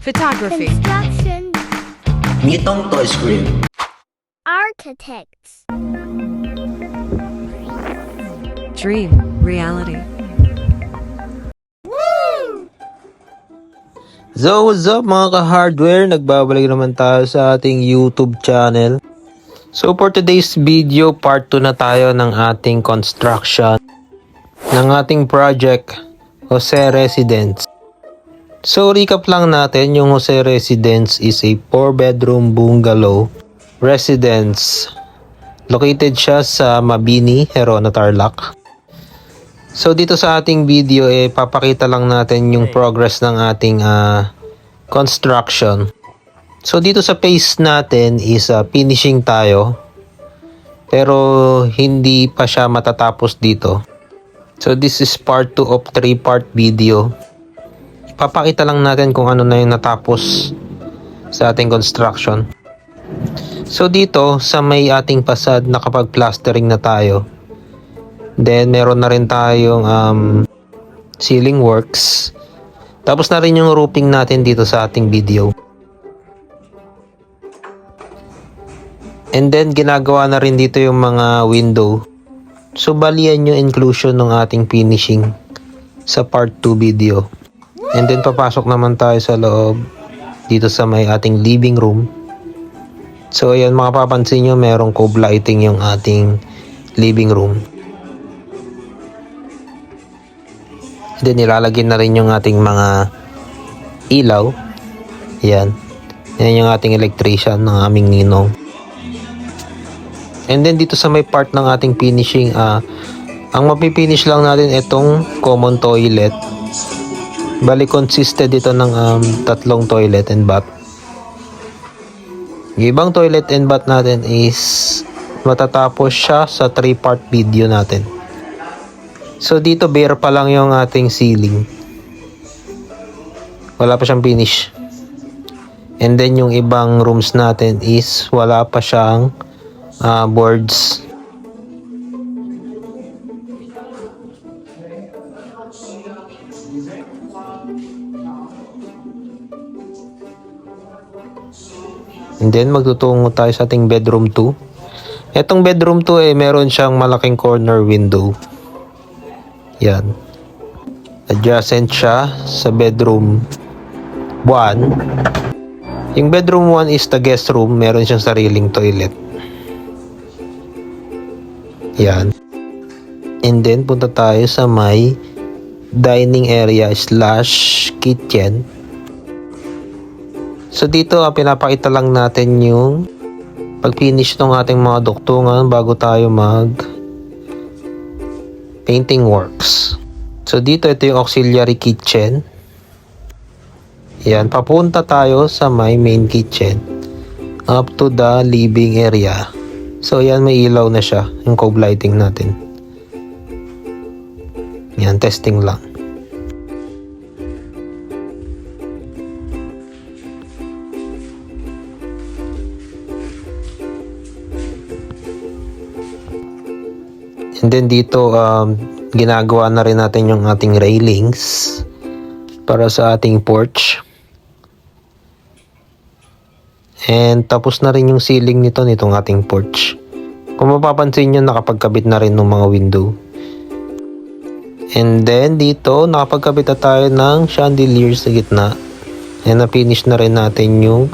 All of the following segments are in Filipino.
Photography. Construction. Nitong Toy Screen. Architects. Dream. Reality. So what's up mga ka-hardware? Nagbabalik naman tayo sa ating YouTube channel. So for today's video, part 2 na tayo ng ating construction ng ating project, Jose Residence. So recap lang natin, yung Jose Residence is a 4-bedroom bungalow residence. Located siya sa Mabini, Herona, Tarlac. So dito sa ating video papakita lang natin yung progress ng ating construction. So dito sa phase natin is finishing tayo. Pero hindi pa siya matatapos dito. So this is part 2 of 3-part video. Papakita lang natin kung ano na yung natapos sa ating construction. So dito sa may ating facade nakapag-plastering na tayo. Then meron na rin tayong ceiling works. Tapos na rin yung roofing natin dito sa ating video. And then ginagawa na rin dito yung mga window. So balian yung inclusion ng ating finishing sa part 2 video. And then papasok naman tayo sa loob dito sa may ating living room. So ayan, makapapansin nyo merong cove lighting yung ating living room. Then nilalagyan na rin yung ating mga ilaw. Yan. Yan yung ating electrician ng aming ninong. And then dito sa may part ng ating finishing, ang mapipinish lang natin itong common toilet. Bali consisted dito ng 3 toilet and bath. Yung ibang toilet and bath natin is matatapos siya sa 3-part video natin. So dito bare pa lang yung ating ceiling. Wala pa siyang finish. And then yung ibang rooms natin is wala pa siyang boards. And then magtutungo tayo sa ating bedroom 2. Etong bedroom 2 meron siyang malaking corner window. Yan. Adjacent siya sa bedroom 1. Yung bedroom 1 is the guest room. Meron siyang sariling toilet. Yan. And then punta tayo sa may dining area / kitchen. So dito pinapakita lang natin yung pag-finish ng ating mga duktungan bago tayo mag painting works. So dito ito yung auxiliary kitchen. Yan, papunta tayo sa may main kitchen up to the living area. So yan, may ilaw na siya, yung cove lighting natin. Yan, testing lang. And then dito ginagawa na rin natin yung ating railings para sa ating porch. And tapos na rin yung ceiling nitong ating porch. Kung mapapansin nyo, nakapagkabit na rin ng mga window. And then dito nakapagkabit na tayo ng chandelier sa gitna. And na-finish na rin natin yung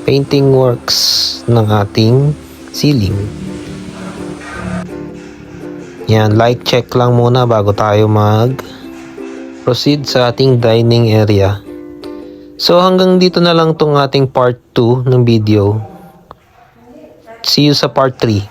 painting works ng ating ceiling. Yan, light check lang muna bago tayo mag-proceed sa ating dining area. So hanggang dito na lang tong ating part 2 ng video. See you sa part 3.